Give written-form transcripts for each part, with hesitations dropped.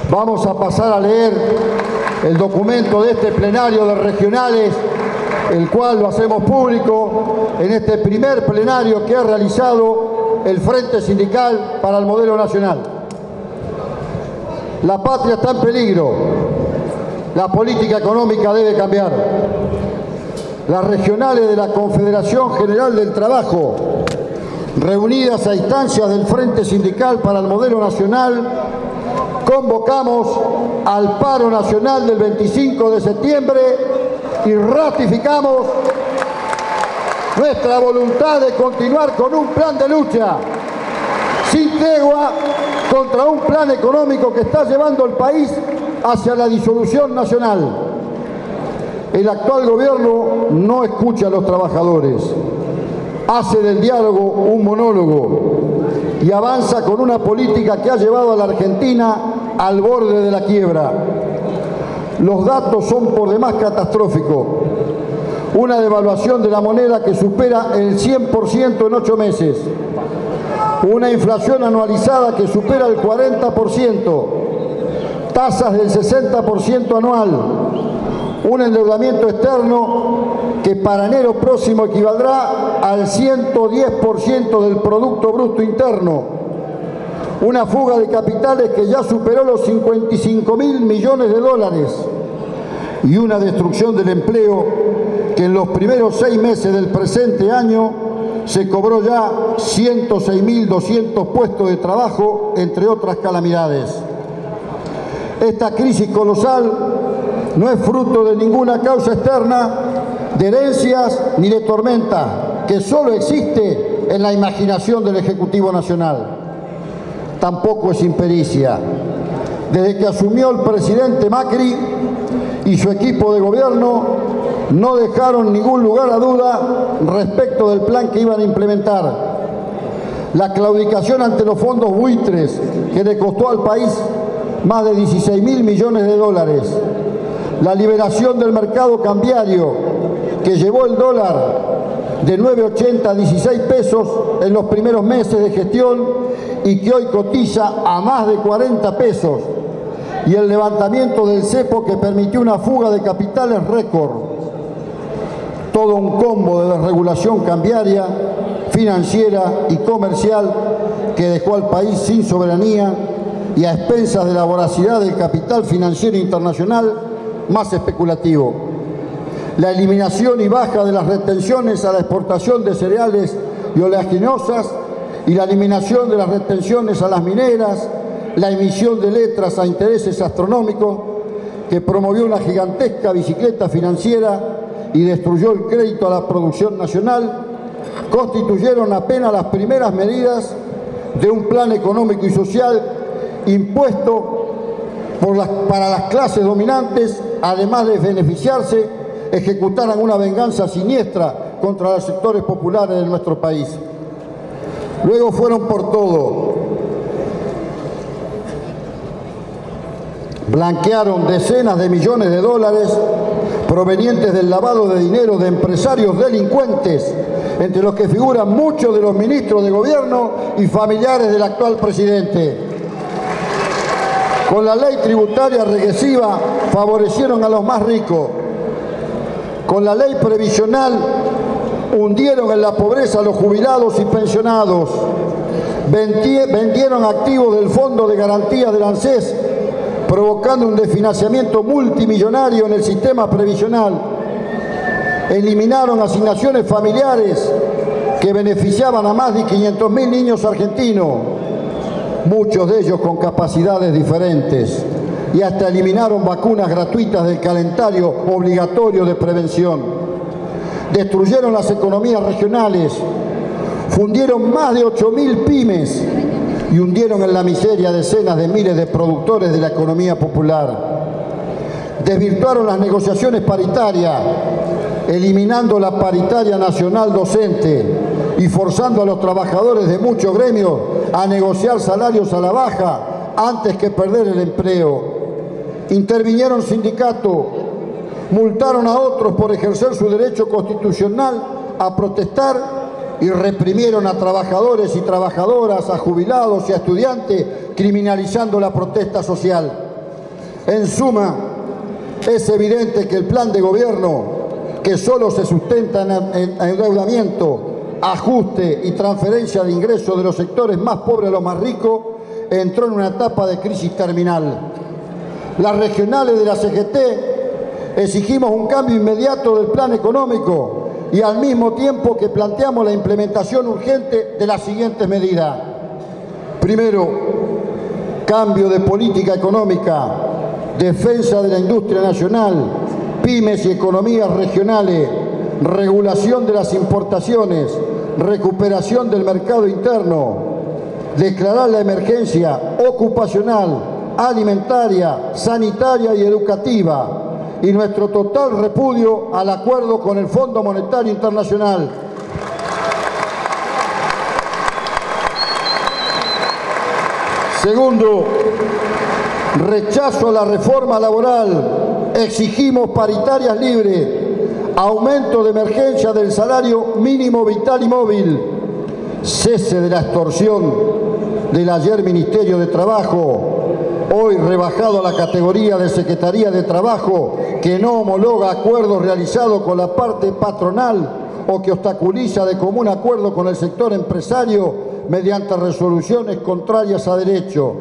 Vamos a pasar a leer el documento de este plenario de regionales, el cual lo hacemos público en este primer plenario que ha realizado el Frente Sindical para el Modelo Nacional. La patria está en peligro. La política económica debe cambiar. Las regionales de la Confederación General del Trabajo, reunidas a instancias del Frente Sindical para el Modelo Nacional, convocamos al paro nacional del 25 de septiembre y ratificamos nuestra voluntad de continuar con un plan de lucha sin tregua contra un plan económico que está llevando al país hacia la disolución nacional. El actual gobierno no escucha a los trabajadores, hace del diálogo un monólogo y avanza con una política que ha llevado a la Argentina al borde de la quiebra. Los datos son por demás catastróficos. Una devaluación de la moneda que supera el 100% en 8 meses. Una inflación anualizada que supera el 40%. Tasas del 60% anual. Un endeudamiento externo que para enero próximo equivaldrá al 110% del Producto Bruto Interno. Una fuga de capitales que ya superó los 55.000 millones de dólares. Y una destrucción del empleo que en los primeros 6 meses del presente año se cobró ya 106.200 puestos de trabajo, entre otras calamidades. Esta crisis colosal no es fruto de ninguna causa externa, de herencias ni de tormenta, que solo existe en la imaginación del Ejecutivo Nacional. Tampoco es impericia. Desde que asumió el presidente Macri y su equipo de gobierno, no dejaron ningún lugar a duda respecto del plan que iban a implementar. La claudicación ante los fondos buitres, que le costó al país más de 16.000 millones de dólares. La liberación del mercado cambiario, que llevó el dólar de 9,80 a 16 pesos en los primeros meses de gestión y que hoy cotiza a más de 40 pesos. Y el levantamiento del cepo que permitió una fuga de capitales récord. Todo un combo de desregulación cambiaria, financiera y comercial que dejó al país sin soberanía y a expensas de la voracidad del capital financiero internacional más especulativo. La eliminación y baja de las retenciones a la exportación de cereales y oleaginosas y la eliminación de las retenciones a las mineras, la emisión de letras a intereses astronómicos que promovió una gigantesca bicicleta financiera y destruyó el crédito a la producción nacional, constituyeron apenas las primeras medidas de un plan económico y social impuesto para las clases dominantes, además de beneficiarse, ejecutaran una venganza siniestra contra los sectores populares de nuestro país. Luego fueron por todo. Blanquearon decenas de millones de dólares provenientes del lavado de dinero de empresarios delincuentes, entre los que figuran muchos de los ministros de gobierno y familiares del actual presidente. Con la ley tributaria regresiva favorecieron a los más ricos. Con la ley previsional hundieron en la pobreza a los jubilados y pensionados. Vendieron activos del Fondo de Garantía del ANSES, provocando un desfinanciamiento multimillonario en el sistema previsional. Eliminaron asignaciones familiares que beneficiaban a más de 500.000 niños argentinos, muchos de ellos con capacidades diferentes, y hasta eliminaron vacunas gratuitas del calendario obligatorio de prevención. Destruyeron las economías regionales, fundieron más de 8.000 pymes y hundieron en la miseria decenas de miles de productores de la economía popular. Desvirtuaron las negociaciones paritarias, eliminando la paritaria nacional docente y forzando a los trabajadores de muchos gremios a negociar salarios a la baja antes que perder el empleo. Intervinieron sindicatos, multaron a otros por ejercer su derecho constitucional a protestar y reprimieron a trabajadores y trabajadoras, a jubilados y a estudiantes, criminalizando la protesta social. En suma, es evidente que el plan de gobierno, que solo se sustenta en endeudamiento, ajuste y transferencia de ingresos de los sectores más pobres a los más ricos, entró en una etapa de crisis terminal. Las regionales de la CGT exigimos un cambio inmediato del plan económico y al mismo tiempo que planteamos la implementación urgente de las siguientes medidas. Primero, cambio de política económica, defensa de la industria nacional, pymes y economías regionales, regulación de las importaciones, recuperación del mercado interno, declarar la emergencia ocupacional, alimentaria, sanitaria y educativa, y nuestro total repudio al acuerdo con el Fondo Monetario Internacional. Segundo, rechazo a la reforma laboral. Exigimos paritarias libres, aumento de emergencia del salario mínimo vital y móvil, cese de la extorsión del ayer Ministerio de Trabajo, hoy rebajado a la categoría de Secretaría de Trabajo, que no homologa acuerdos realizados con la parte patronal o que obstaculiza de común acuerdo con el sector empresario mediante resoluciones contrarias a derecho.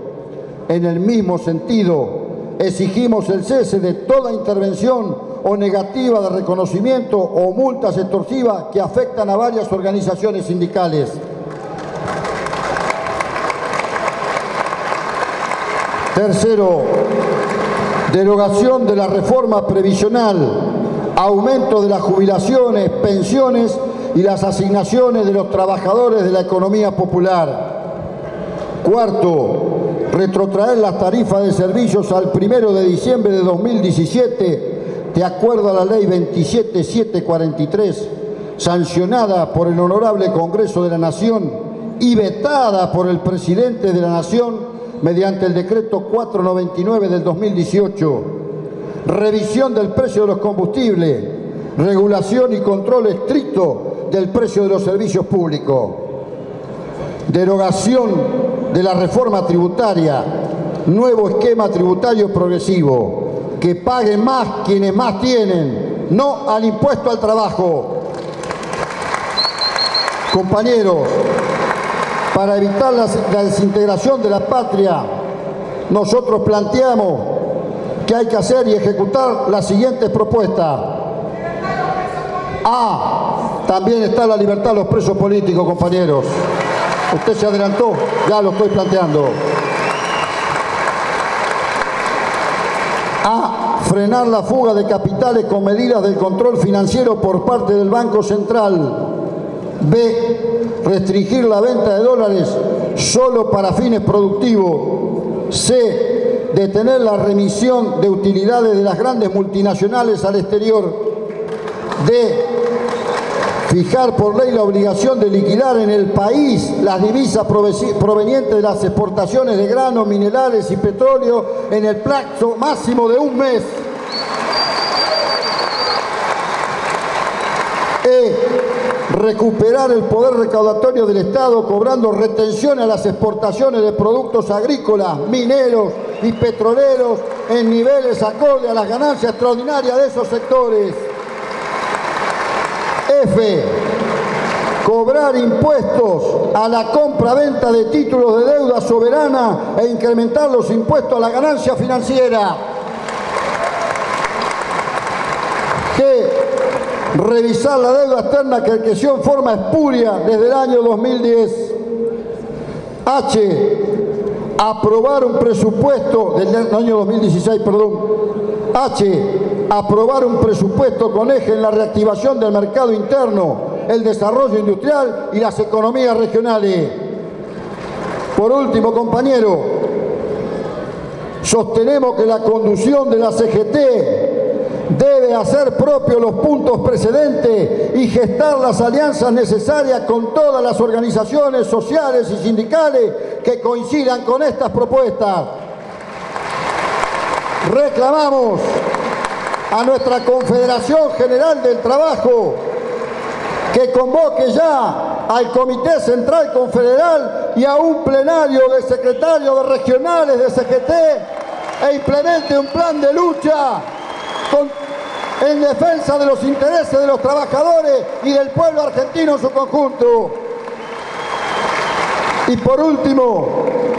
En el mismo sentido, exigimos el cese de toda intervención o negativa de reconocimiento o multas extorsivas que afectan a varias organizaciones sindicales. Tercero, derogación de la reforma previsional, aumento de las jubilaciones, pensiones y las asignaciones de los trabajadores de la economía popular. Cuarto, retrotraer las tarifas de servicios al 1 de diciembre de 2017, de acuerdo a la Ley 27743, sancionada por el Honorable Congreso de la Nación y vetada por el Presidente de la Nación mediante el Decreto 499 del 2018. Revisión del precio de los combustibles, regulación y control estricto del precio de los servicios públicos. Derogación de la reforma tributaria, nuevo esquema tributario progresivo, que paguen más quienes más tienen, no al impuesto al trabajo. Compañeros, para evitar la desintegración de la patria, nosotros planteamos que hay que hacer y ejecutar las siguientes propuestas. A, también está la libertad de los presos políticos, compañeros. Usted se adelantó, ya lo estoy planteando. A, frenar la fuga de capitales con medidas del control financiero por parte del Banco Central. B, restringir la venta de dólares solo para fines productivos. C, detener la remisión de utilidades de las grandes multinacionales al exterior. D, fijar por ley la obligación de liquidar en el país las divisas provenientes de las exportaciones de granos, minerales y petróleo en el plazo máximo de un mes. Recuperar el poder recaudatorio del Estado cobrando retención a las exportaciones de productos agrícolas, mineros y petroleros en niveles acorde a las ganancias extraordinarias de esos sectores. F, cobrar impuestos a la compra-venta de títulos de deuda soberana e incrementar los impuestos a la ganancia financiera. G, revisar la deuda externa que creció en forma espuria desde el año 2010. H, aprobar un presupuesto del año 2016, aprobar un presupuesto con eje en la reactivación del mercado interno, el desarrollo industrial y las economías regionales. Por último, compañero, sostenemos que la conducción de la CGT debe hacer propios los puntos precedentes y gestar las alianzas necesarias con todas las organizaciones sociales y sindicales que coincidan con estas propuestas. Reclamamos a nuestra Confederación General del Trabajo que convoque ya al Comité Central Confederal y a un plenario de secretarios de regionales de CGT e implemente un plan de lucha en defensa de los intereses de los trabajadores y del pueblo argentino en su conjunto. Y por último,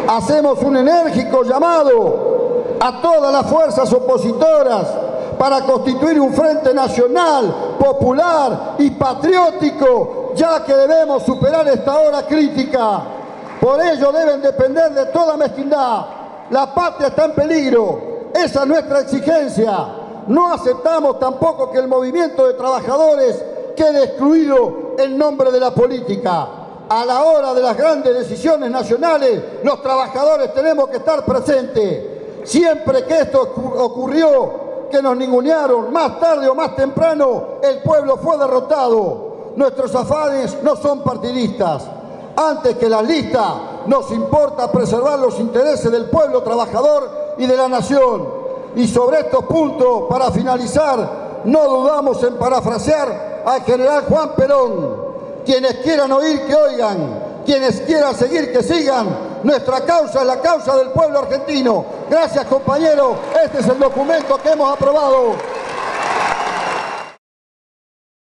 hacemos un enérgico llamado a todas las fuerzas opositoras para constituir un frente nacional, popular y patriótico, ya que debemos superar esta hora crítica. Por ello deben depender de toda mezquindad. La patria está en peligro, esa es nuestra exigencia. No aceptamos tampoco que el movimiento de trabajadores quede excluido en nombre de la política. A la hora de las grandes decisiones nacionales, los trabajadores tenemos que estar presentes. Siempre que esto ocurrió, que nos ningunearon, más tarde o más temprano, el pueblo fue derrotado. Nuestros afanes no son partidistas. Antes que las listas, nos importa preservar los intereses del pueblo trabajador y de la nación. Y sobre estos puntos, para finalizar, no dudamos en parafrasear al general Juan Perón. Quienes quieran oír, que oigan. Quienes quieran seguir, que sigan. Nuestra causa es la causa del pueblo argentino. Gracias, compañeros. Este es el documento que hemos aprobado.